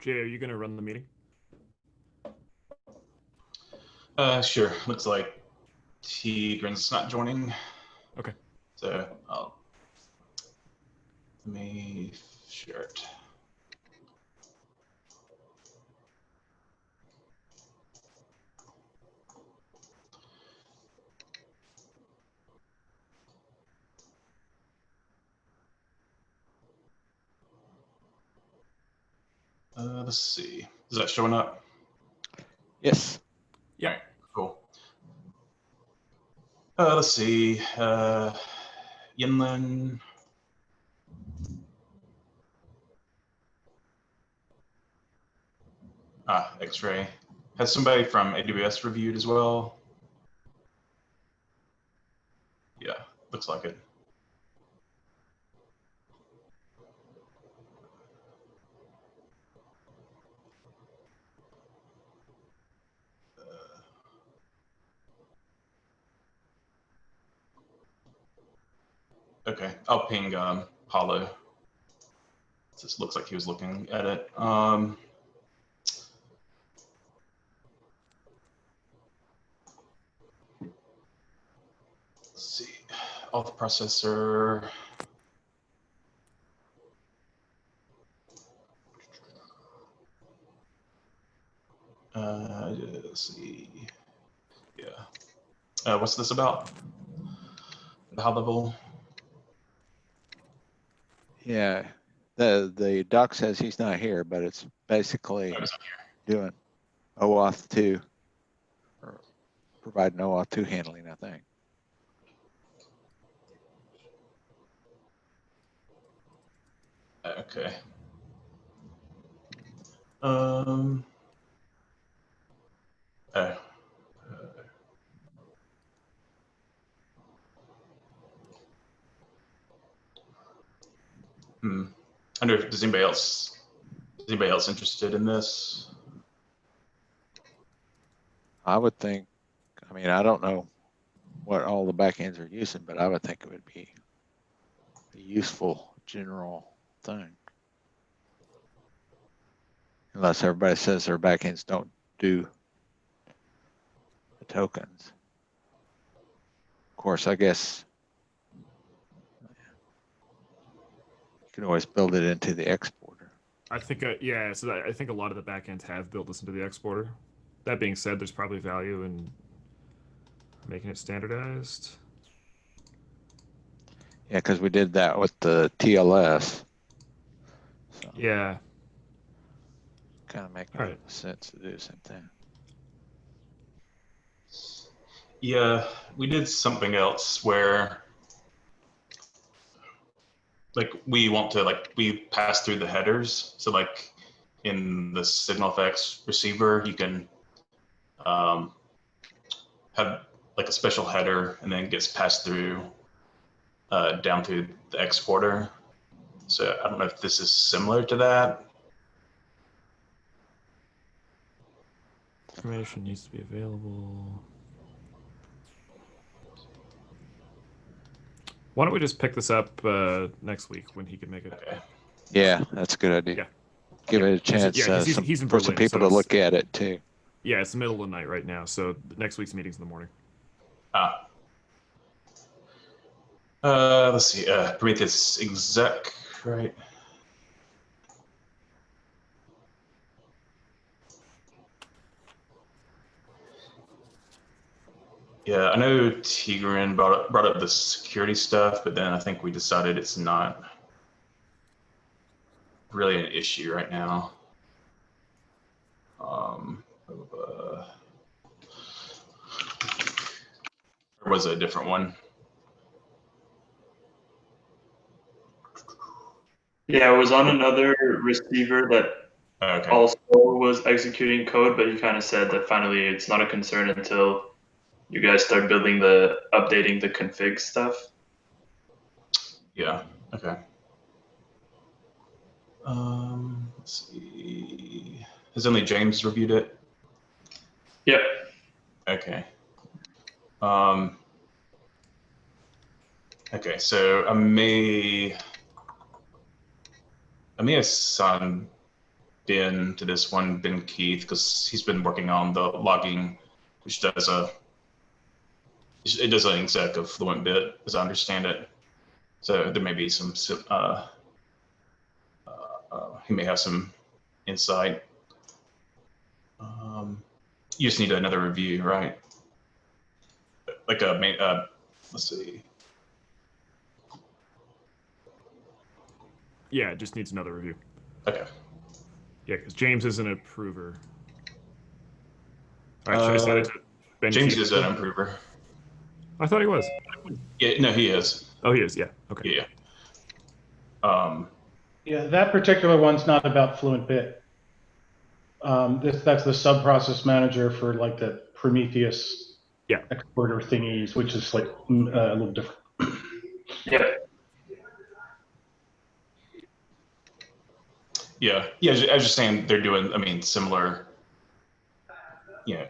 Jay, are you going to run the meeting? Sure. Looks like Tigran's not joining. Okay. So let me share it. Let's see. Is that showing up? Yes. Yeah. All right, cool. Let's see. Yinlin. X-Ray. Has somebody from AWS reviewed as well? Yeah, looks like it. Okay, I'll ping Paulo. This looks like he was looking at it. Let's see, auth processor. Let's see. Yeah. What's this about? High level. Yeah. The doc says he's not here, but it's basically doing OAuth 2 or providing OAuth 2 handling, I think. Okay. I wonder if is anybody else interested in this? I would think, I mean, I don't know what all the backends are using, but I would think it would be a useful general thing. Unless everybody says their backends don't do the tokens. Of course, I guess you can always build it into the exporter. I think, yeah, so I think a lot of the backends have built this into the exporter. That being said, there's probably value in making it standardized. Yeah, because we did that with the TLS. So yeah. Kind of make sense to do the same thing. Yeah, we did something else where like we want to we pass through the headers. So like in the SignalFX receiver, you can have like a special header and then it gets passed through down through the exporter. So I don't know if this is similar to that. Information needs to be available. Why don't we just pick this up next week when he can make it? Okay. Yeah, that's a good idea. Yeah. Give it a chance he's in for Berlin, some people so to look at it too. Yeah, it's the middle of the night right now, so next week's meeting's in the morning. Let's see. Prometheus exec, right? Yeah, I know Tigran brought up the security stuff, but then I think we decided it's not really an issue right now. Or was it a different one? Yeah, it was on another receiver that also was executing code, but he kind of said that finally it's not a concern until you guys start updating the config stuff. Yeah, okay. Let's see. Has only James reviewed it? Yep. Okay. Okay, so I may assign Ben to this one, Ben Keith, because he's been working on the logging, which does an exec of FluentBit, as I understand it. So there may be some, he may have some insight. You just need another review, right? Like let's see. Yeah, it just needs another review. Okay. Yeah, because James is an approver. All right, should I send it to Ben James Keith? is an improver. I thought he was. Yeah, no, he is. Oh, he is. Yeah. Okay. Yeah. Yeah, that particular one's not about FluentBit. That's the sub-process manager for like the Prometheus exporter thingies, which is like a little different. Yeah. Yeah. I was just saying they're doing, I mean, similar. Yeah.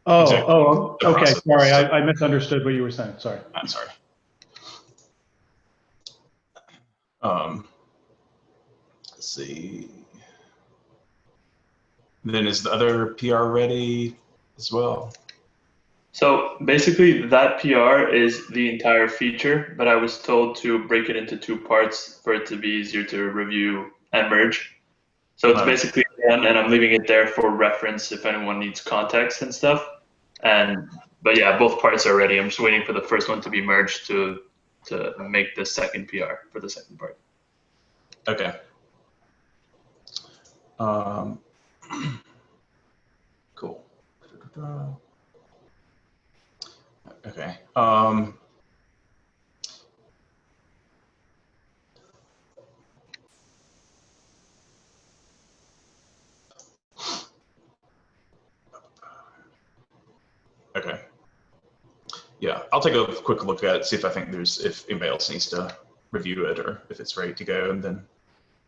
Oh, okay. Sorry, I misunderstood what you were saying. Sorry. I'm sorry. Let's see. Then is the other PR ready as well? So basically that PR is the entire feature, but I was told to break it into 2 parts for it to be easier to review and merge. So it's basically done, and I'm leaving it there for reference if anyone needs context and stuff. But yeah, both parts are ready. I'm just waiting for the first one to be merged to make the second PR for the second part. Okay. Cool. Okay. Okay. Yeah, I'll take a quick look at it, see if I think if anybody else needs to review it or if it's ready to go, and then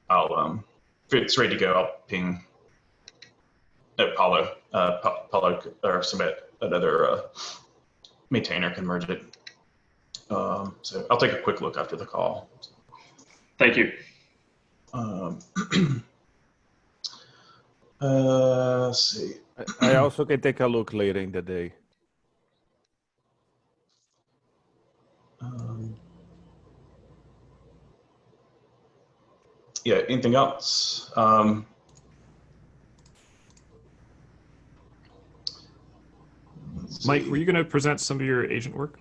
I'll if it's ready to go, I'll ping Paulo or somebody, another maintainer can merge it. So I'll take a quick look after the call. Thank you. Let's see. I also can take a look later in the day. Yeah, anything else? Mike, were you going to present some of your agent work?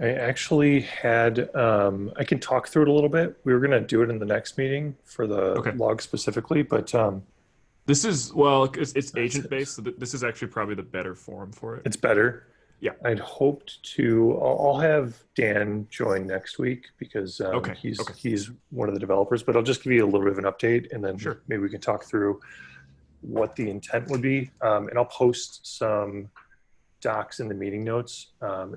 I actually had, I can talk through it a little bit. We were going to do it in the next meeting for the log specifically, but this is, well, it's agent based, so this is actually probably the better forum for it. It's better. Yeah. I'd hoped to, I'll have Dan join next week because he's one of the developers, but I'll just give you a little bit of an update and then maybe we can talk through what the intent would be. And I'll post some docs in the meeting notes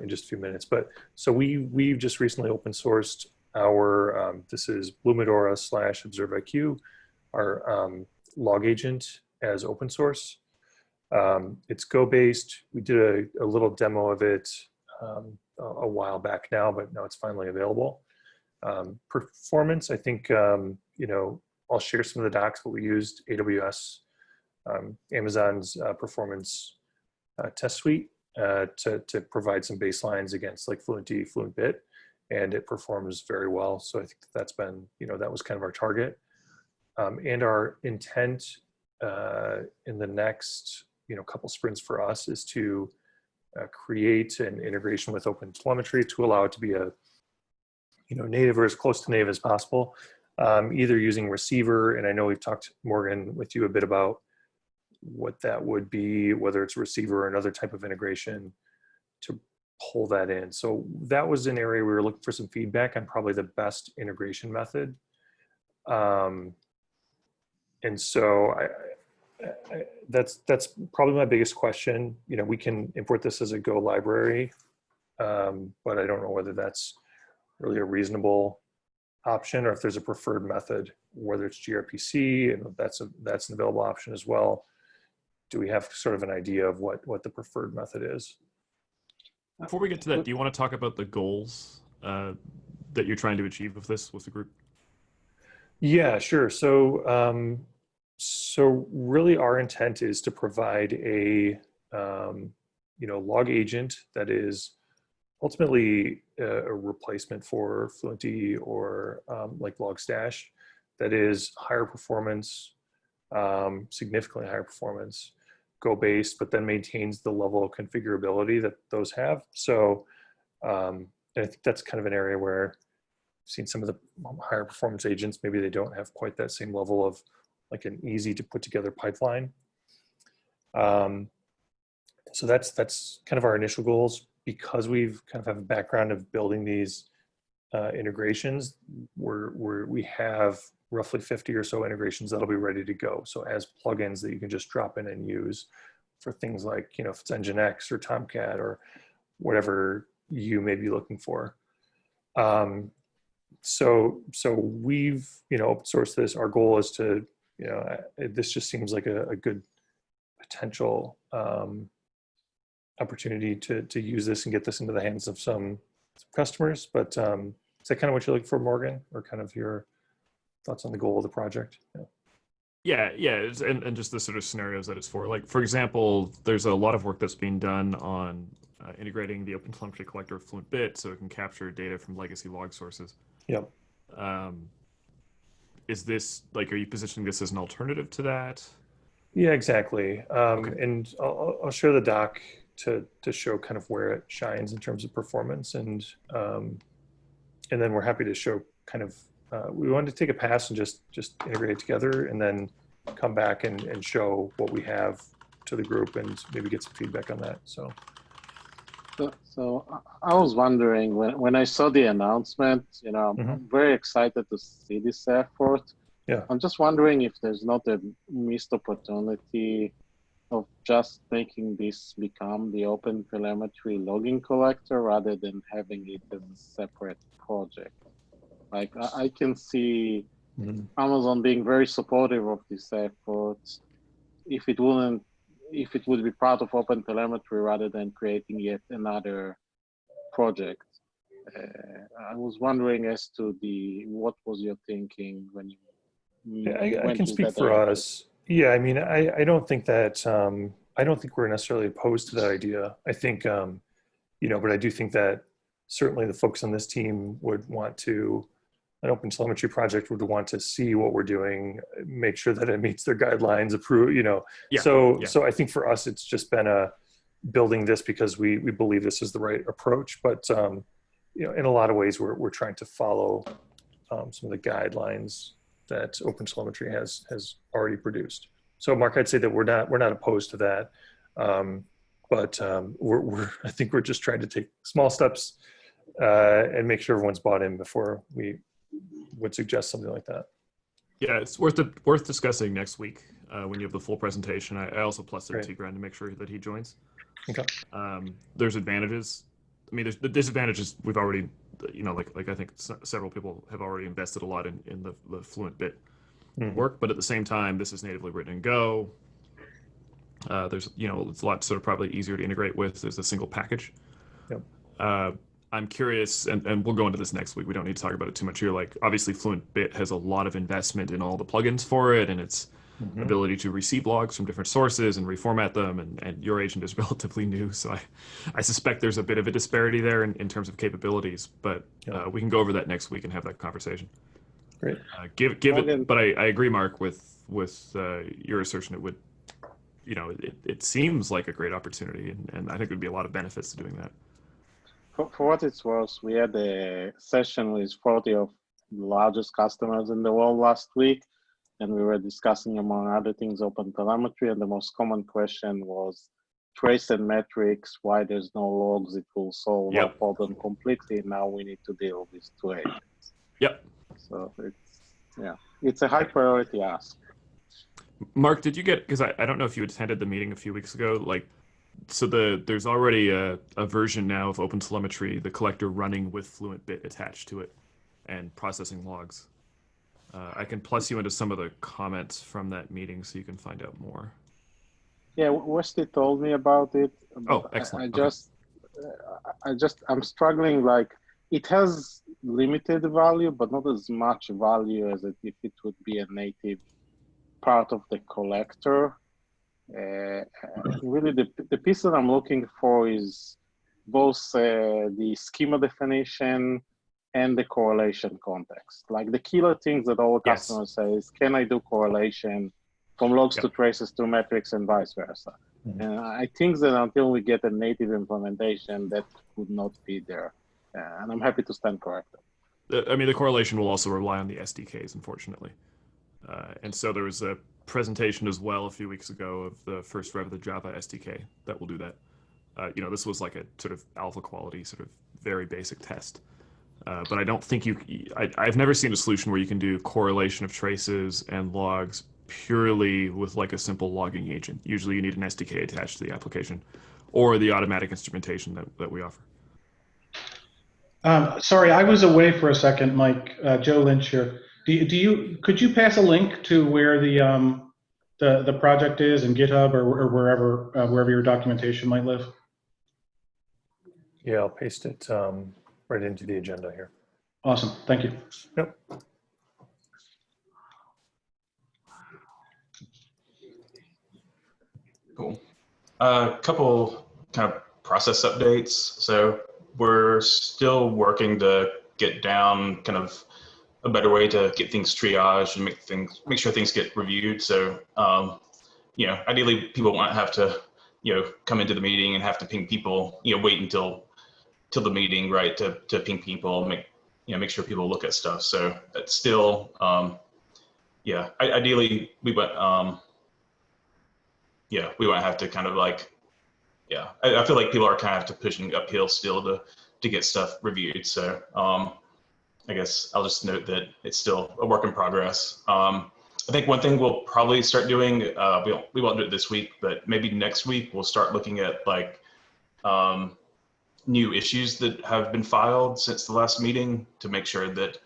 in just a few minutes. But so we've just recently open sourced our, this is Blumidora / ObserveIQ, our log agent as open source. It's Go based. We did a little demo of it a while back now, but now it's finally available. Performance, I think, you know, I'll share some of the docs, but we used AWS, Amazon's performance test suite to provide some baselines against like FluentD, FluentBit, and it performs very well. So I think that's been, you know, that was kind of our target. And our intent in the next, you know, couple sprints for us is to create an integration with OpenTelemetry to allow it to be a, you know, native or as close to native as possible, either using receiver. And I know we've talked, Morgan, with you a bit about what that would be, whether it's receiver or another type of integration to pull that in. So that was an area we were looking for some feedback on probably the best integration method. And so that's probably my biggest question. You know, we can import this as a Go library, but I don't know whether that's really a reasonable option or if there's a preferred method, whether it's gRPC, and that's an available option as well. Do we have sort of an idea of what the preferred method is? Before we get to that, do you want to talk about the goals that you're trying to achieve with this with the group? Yeah, sure. So really our intent is to provide a, log agent that is ultimately a replacement for Fluentd or like Logstash that is higher performance, significantly higher performance, Go-based, but then maintains the level of configurability that those have. So and I think that's kind of an area where I've seen some of the higher performance agents, maybe they don't have quite that same level of like an easy to put together pipeline. So that's kind of our initial goals. Because we've kind of have a background of building these integrations, we have roughly 50 or so integrations that'll be ready to go. So as plugins that you can just drop in and use for things like, if it's Nginx or Tomcat or whatever you may be looking for. So we've, open sourced this. Our goal is to, this just seems like a good potential opportunity to use this and get this into the hands of some customers. But is that kind of what you're looking for, Morgan, or kind of your thoughts on the goal of the project? Yeah, and just the sort of scenarios that it's for. Like, for example, there's a lot of work that's being done on integrating the OpenTelemetry collector of FluentBit so it can capture data from legacy log sources. Yep. Is this, are you positioning this as an alternative to that? Yeah, exactly. Okay. And I'll share the doc to show kind of where it shines in terms of performance, and then we're happy to show kind of we wanted to take a pass and just integrate it together, and then come back and show what we have to the group and maybe get some feedback on that. So I was wondering when I saw the announcement, I'm very excited to see this effort. Yeah. I'm just wondering if there's not a missed opportunity of just making this become the OpenTelemetry logging collector rather than having it as a separate project. Like I can see Amazon being very supportive of this effort if it would be part of OpenTelemetry rather than creating yet another project. I was wondering as to what was your thinking when you I can speak for us. Yeah, I mean, I don't think that I don't think we're necessarily opposed to that idea. I think but I do think that certainly the folks on this team would want to, an OpenTelemetry project would want to see what we're doing, make sure that it meets their guidelines, approve, So I think for us, it's just been building this because we believe this is the right approach. But in a lot of ways, we're trying to follow some of the guidelines that OpenTelemetry has already produced. So Mark, I'd say that we're not opposed to that, but I think we're just trying to take small steps and make sure everyone's bought in before we would suggest something like that. Yeah, it's worth discussing next week when you have the full presentation. I also plused in Tigran to make sure that he joins. Okay. There's advantages. I mean, there's the disadvantages we've already, like I think several people have already invested a lot in the FluentBit work, but at the same time, this is natively written in Go. There's, it's a lot sort of probably easier to integrate with. There's a single package. Yep. I'm curious, and we'll go into this next week. We don't need to talk about it too much here. Like, obviously, FluentBit has a lot of investment in all the plugins for it, and its ability to receive logs from different sources and reformat them. And your agent is relatively new, so I suspect there's a bit of a disparity there in terms of capabilities. But we can go over that next week and have that conversation. Great. Give it, but I agree, Mark, with your assertion. It would, it seems like a great opportunity, and I think there'd be a lot of benefits to doing that. For what it's worth, we had a session with 40 of the largest customers in the world last week, and we were discussing, among other things, OpenTelemetry, and the most common question was trace and metrics, why there's no logs, it will solve our problem completely. Now we need to deal with 2 agents. Yep. So it's a high priority ask. Mark, did you get, because I don't know if you attended the meeting a few weeks ago, so there's already a version now of OpenTelemetry, the collector running with FluentBit attached to it and processing logs. I can plus you into some of the comments from that meeting so you can find out more. Yeah, Wesley told me about it. Oh, excellent. I'm struggling, it has limited value, but not as much value as if it would be a native part of the collector. Really, the piece that I'm looking for is both the schema definition and the correlation context. Like the killer things that all customers say is, can I do correlation from logs to traces to metrics and vice versa? And I think that until we get a native implementation, that would not be there. And I'm happy to stand corrected. I mean, the correlation will also rely on the SDKs, unfortunately. And so there was a presentation as well a few weeks ago of the first rev of the Java SDK that will do that. This was like a sort of alpha quality, sort of very basic test. But I don't think I've never seen a solution where you can do correlation of traces and logs purely with like a simple logging agent. Usually you need an SDK attached to the application or the automatic instrumentation that we offer. Sorry, I was away for a second, Mike. Joe Lynch here. Could you pass a link to where the project is in GitHub or wherever your documentation might live? Yeah, I'll paste it right into the agenda here. Awesome, thank you. Yep. Cool. A couple kind of process updates. So we're still working to get down kind of a better way to get things triaged and make sure things get reviewed. So, ideally people won't have to, come into the meeting and have to ping people, wait until the meeting, right, to ping people, make sure people look at stuff. So it's still, ideally we won't, we won't have to kind of like, I feel like people are kind of pushing uphill still to get stuff reviewed. So I guess I'll just note that it's still a work in progress. I think one thing we'll probably start doing, we won't do it this week, but maybe next week we'll start looking at like new issues that have been filed since the last meeting to make sure that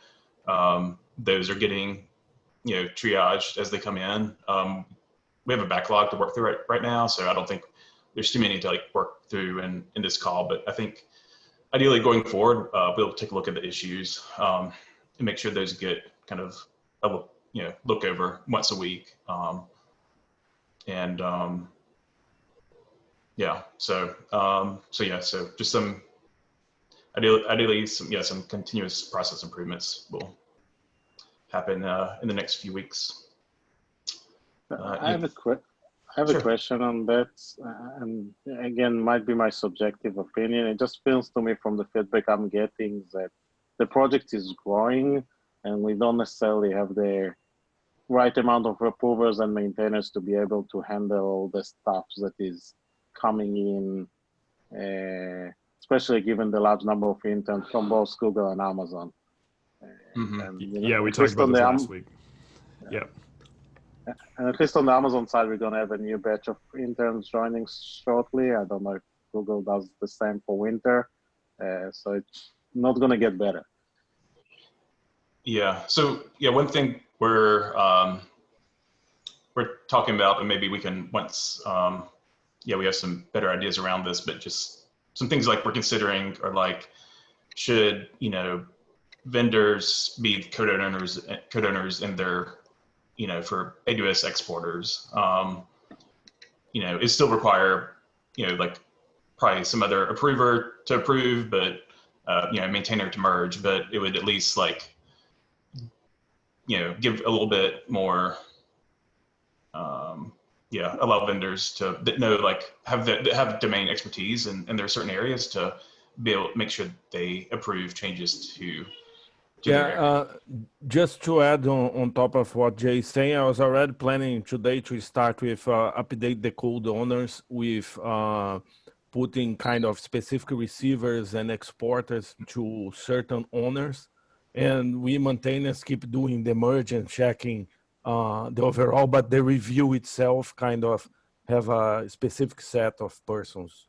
those are getting, triaged as they come in. We have a backlog to work through right now, so I don't think there's too many to like work through in this call, but I think ideally going forward, we'll take a look at the issues and make sure those get kind of look over once a week. So just some ideally some continuous process improvements will happen in the next few weeks. I have a question on that, and again, might be my subjective opinion. It just feels to me from the feedback I'm getting that the project is growing and we don't necessarily have the right amount of approvers and maintainers to be able to handle all the stuff that is coming in, especially given the large number of interns from both Google and Amazon. And, we talked about this last week. Yep. And at least on the Amazon side, we're going to have a new batch of interns joining shortly. I don't know if Google does the same for winter. So it's not going to get better. Yeah. So one thing we're talking about, and maybe we can once, we have some better ideas around this, but just some things like we're considering are like, should, vendors be code owners in their, for AWS exporters, it still require, like probably some other approver to approve, but, maintainer to merge, but it would at least like, give a little bit more, allow vendors to know, like have domain expertise and there are certain areas to be able to make sure they approve changes to just to add on top of what Jay is saying, I was already planning today to start with update the code owners with putting kind of specific receivers and exporters to certain owners. And we maintainers keep doing the merge and checking the overall, but the review itself kind of have a specific set of persons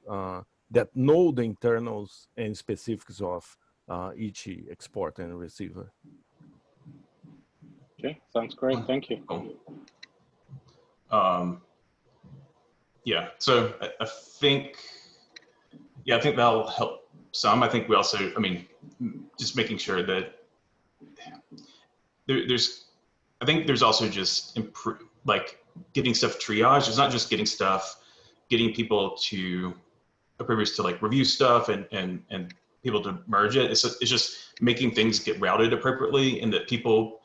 that know the internals and specifics of each exporter and receiver. Okay, sounds great. Thank you. So I think that'll help some. I think we also, I mean, just making sure that I think there's also just like getting stuff triaged. It's not just getting stuff, getting people to approvers to like review stuff and people to merge it. It's just making things get routed appropriately, and that people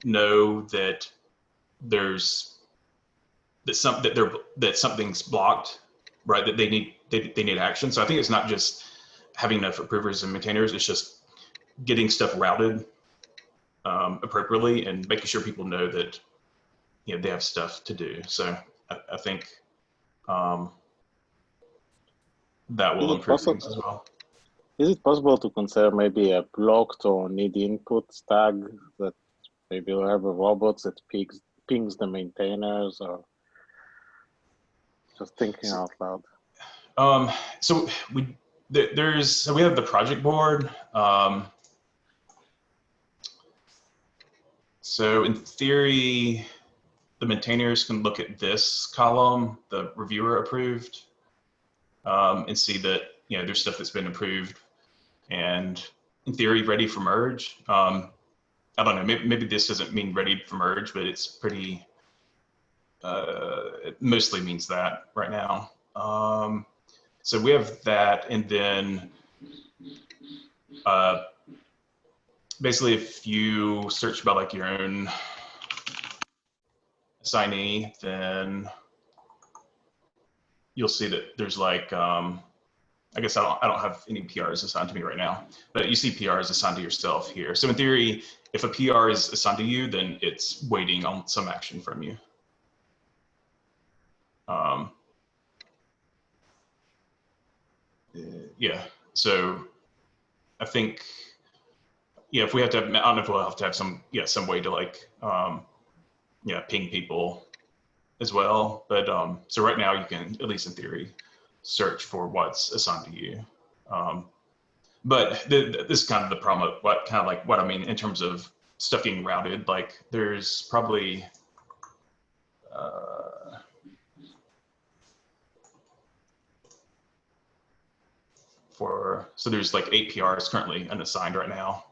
know that that something's blocked, right? That they need action. So I think it's not just having enough approvers and maintainers. It's just getting stuff routed appropriately and making sure people know that they have stuff to do. So I think that will improve things as well. Is it possible to consider maybe a blocked or need inputs tag that maybe will have a robot that pings the maintainers, or just thinking out loud? So we have the project board. So in theory, the maintainers can look at this column, the reviewer approved, and see that there's stuff that's been approved and in theory ready for merge. I don't know, maybe this doesn't mean ready for merge, but it's pretty, it mostly means that right now. So we have that, and then basically if you search by like your own assignee, then you'll see that there's like, I guess I don't have any PRs assigned to me right now, but you see PRs assigned to yourself here. So in theory, if a PR is assigned to you, then it's waiting on some action from you. Yeah, so I think, if we have to have, I don't know if we'll have to have some way to like, ping people as well. But so right now you can, at least in theory, search for what's assigned to you. But this is kind of the problem of what I mean in terms of stuff getting routed. Like there's probably, so there's like 8 PRs currently unassigned right now.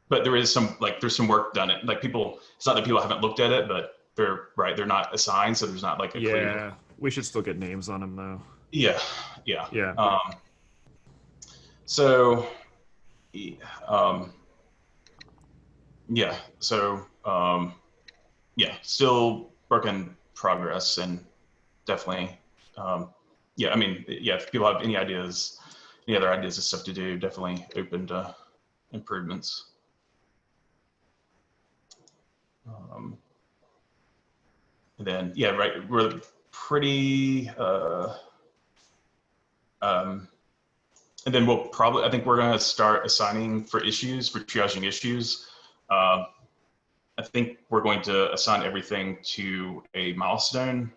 But there is some, like, there's some work done. Like people, it's not that people haven't looked at it, but they're not assigned. So there's not like a clear. We should still get names on them though. Yeah. So, still work in progress, and definitely, I mean, if people have any other ideas of stuff to do, definitely open to improvements. And then, we're pretty, and then I think we're going to start assigning for triaging issues. I think we're going to assign everything to a milestone.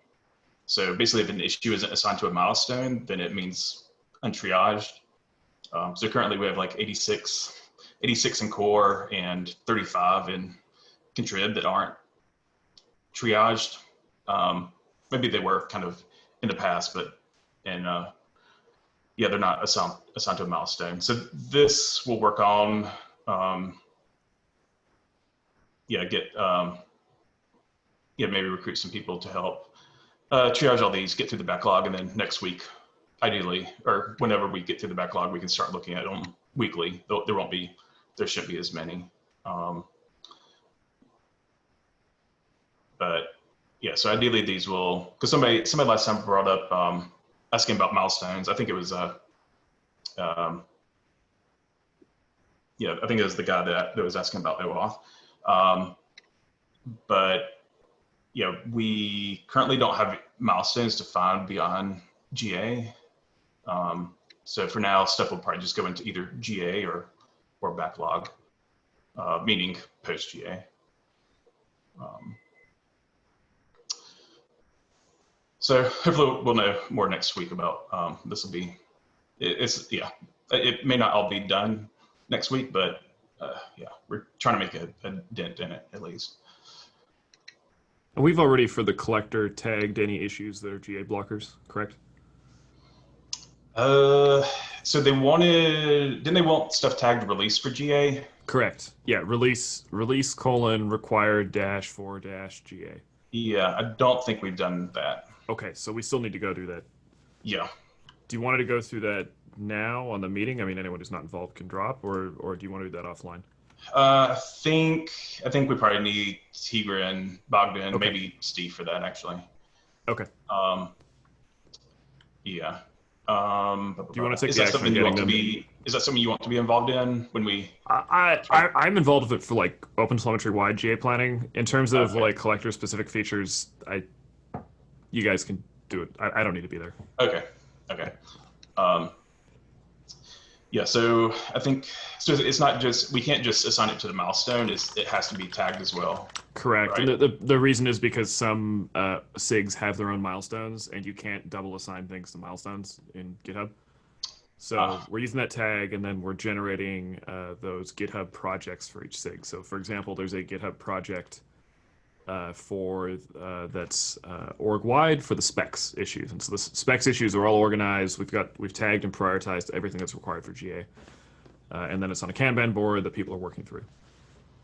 So basically, if an issue isn't assigned to a milestone, then it means untriaged. So currently we have like 86 in core and 35 in contrib that aren't triaged. Maybe they were kind of in the past, but they're not assigned to a milestone. So this will work on maybe recruit some people to help triage all these, get through the backlog, and then next week, ideally, or whenever we get through the backlog, we can start looking at them weekly. There shouldn't be as many. But so ideally these will, because somebody last time brought up asking about milestones. I think it was I think it was the guy that was asking about OAuth. But we currently don't have milestones defined beyond GA. So for now, stuff will probably just go into either GA or backlog, meaning post GA. So hopefully we'll know more next week about this will be. It may not all be done next week, but we're trying to make a dent in it at least. And we've already, for the collector, tagged any issues that are GA blockers, correct? So didn't they want stuff tagged release for GA? Correct. Yeah, release required -4 GA. Yeah, I don't think we've done that. Okay, so we still need to go do that. Yeah. Do you want to go through that now on the meeting? I mean, anyone who's not involved can drop, or do you want to do that offline? I think we probably need Tigra and Bogdan, maybe Steve for that actually. Okay. Yeah. Do you want to take the action on getting them? Is that something you want to be involved in when we? I'm involved with it for like OpenTelemetry wide GA planning. In terms of like collector specific features, you guys can do it. I don't need to be there. Okay. Yeah, so I think it's not just, we can't just assign it to the milestone. It has to be tagged as well. Correct. Right? And the reason is because some SIGs have their own milestones, and you can't double assign things to milestones in GitHub. So we're using that tag, and then we're generating those GitHub projects for each SIG. So for example, there's a GitHub project that's org-wide for the specs issues, and so the specs issues are all organized. We've tagged and prioritized everything that's required for GA, and then it's on a Kanban board that people are working through.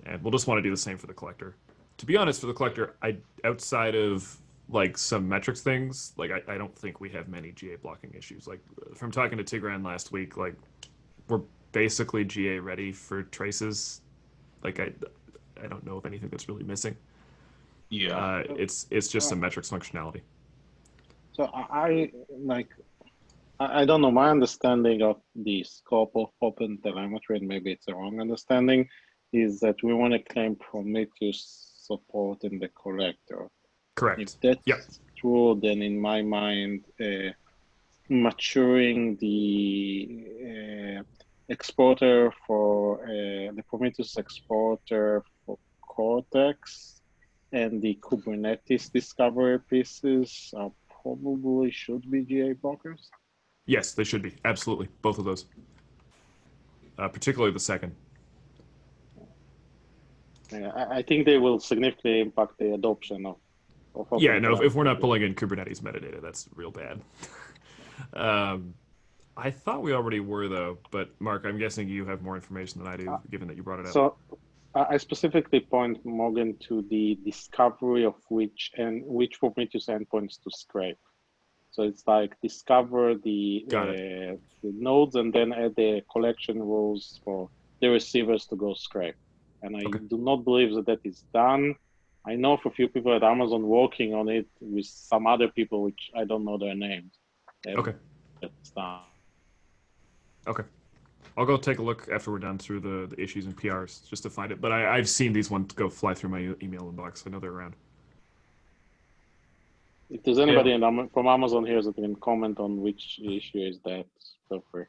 And we'll just want to do the same for the collector. To be honest, for the collector, outside of like some metrics things, like I don't think we have many GA blocking issues. Like from talking to Tigran last week, like we're basically GA ready for traces. Like I don't know of anything that's really missing. Yeah, it's just some metrics functionality. So I don't know, my understanding of the scope of OpenTelemetry, and maybe it's a wrong understanding, is that we want to claim Prometheus support in the collector. Correct. If that's true, then in my mind, maturing the exporter for the Prometheus exporter for Cortex and the Kubernetes discovery pieces probably should be GA blockers? Yes, they should be. Absolutely. Both of those. Particularly the second. Yeah, I think they will significantly impact the adoption of yeah, no, if we're not pulling in Kubernetes metadata, that's real bad. I thought we already were, though, but Mark, I'm guessing you have more information than I do, given that you brought it up. So I specifically point, Morgan, to the discovery of which Prometheus endpoints to scrape. So it's like discover the nodes and then add the collection rules for the receivers to go scrape. And I do not believe that is done. I know of a few people at Amazon working on it with some other people, which I don't know their names. That's done. Okay. I'll go take a look after we're done through the issues and PRs just to find it. But I've seen these ones go fly through my email inbox. I know they're around. If there's anybody from Amazon here that can comment on which issue is that, feel free.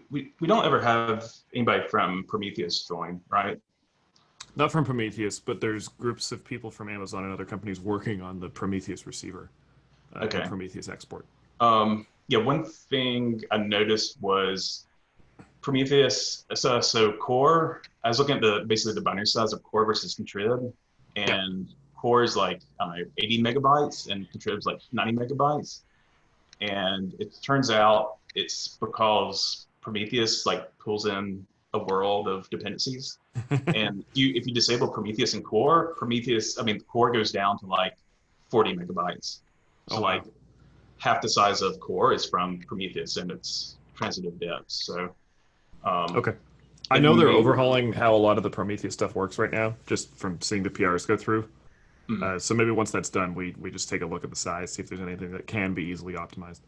We don't ever have anybody from Prometheus join, right? Not from Prometheus, but there's groups of people from Amazon and other companies working on the Prometheus receiver. And Prometheus export. Yeah, one thing I noticed was Prometheus. So core. I was looking at basically the binary size of core versus contrib, and core is like 80 megabytes, and contrib is like 90 megabytes. And it turns out it's because Prometheus like pulls in a world of dependencies, and if you disable Prometheus and core, core goes down to like 40 megabytes. So like half the size of core is from Prometheus and its transitive depths. So I know they're overhauling how a lot of the Prometheus stuff works right now, just from seeing the PRs go through. So maybe once that's done, we just take a look at the size, see if there's anything that can be easily optimized.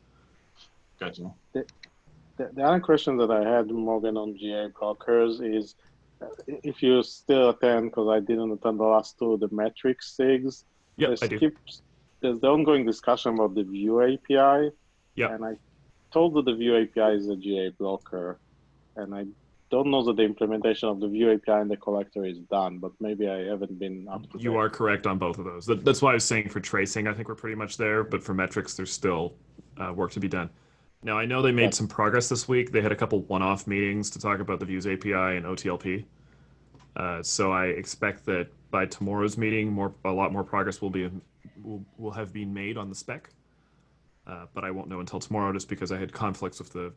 Gotcha. The other question that I had, Morgan, on GA blockers is, if you still attend, because I didn't attend the last two, the metrics SIGs. Yeah, I do. There's the ongoing discussion about the View API. Yeah. And I told that the View API is a GA blocker. And I don't know that the implementation of the View API and the collector is done, but maybe I haven't been up to date. You are correct on both of those. That's why I was saying for tracing, I think we're pretty much there, but for metrics, there's still work to be done. Now, I know they made some progress this week. They had a couple one-off meetings to talk about the Views API and OTLP. So I expect that by tomorrow's meeting, a lot more progress will have been made on the spec. But I won't know until tomorrow, just because I had conflicts with the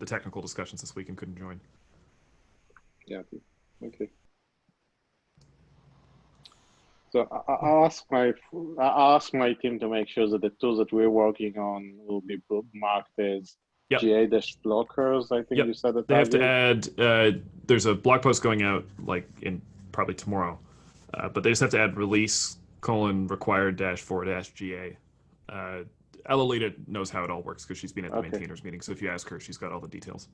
technical discussions this week and couldn't join. Yeah. Okay. So I'll ask my team to make sure that the tools that we're working on will be marked as GA-blockers. I think you said that. They have to add. There's a blog post going out in probably tomorrow, but they just have to add release:required-4-GA. Elalita knows how it all works because she's been at the maintainers meeting. So if you ask her, she's got all the details.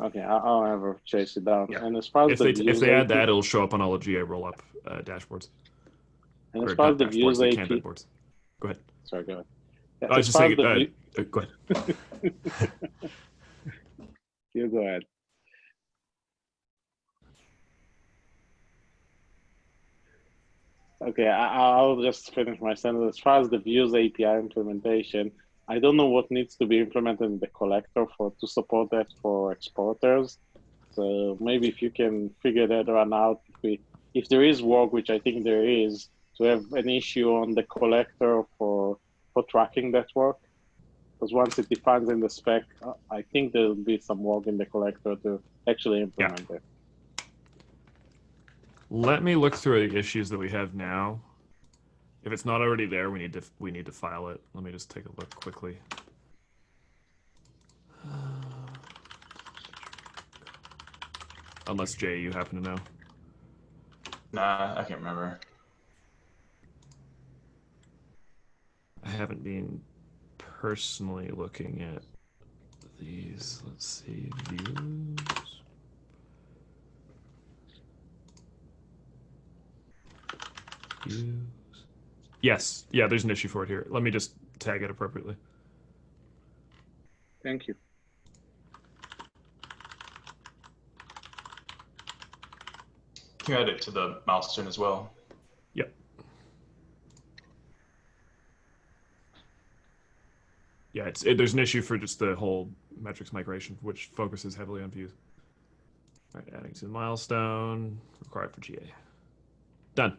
Okay, I'll have her chase it down. Yeah. And as far as if they add that, it'll show up on all the GA rollup dashboards. And as far as the views API, boards. Go ahead. Sorry, go ahead. Yeah, I was just saying. Go ahead. You go ahead. Okay, I'll just finish my sentence. As far as the views API implementation, I don't know what needs to be implemented in the collector to support that for exporters. So maybe if you can figure that one out, if there is work, which I think there is, to have an issue on the collector for tracking that work. Because once it defines in the spec, I think there'll be some work in the collector to actually implement it. Let me look through the issues that we have now. If it's not already there, we need to file it. Let me just take a look quickly. Unless Jay, you happen to know. Nah, I can't remember. I haven't been personally looking at these. Let's see, views. Yes, yeah, there's an issue for it here. Let me just tag it appropriately. Thank you. You add it to the milestone as well. Yep. Yeah, there's an issue for just the whole metrics migration, which focuses heavily on views. All right, adding to the milestone, required for GA. Done.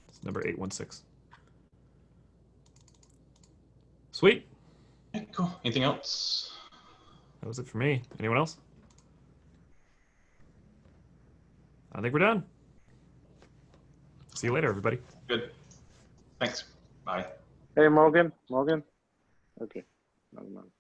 It's number 816. Sweet. Okay, cool. Anything else? That was it for me. Anyone else? I think we're done. See you later, everybody. Good. Thanks. Bye. Hey, Morgan. Okay. Never mind.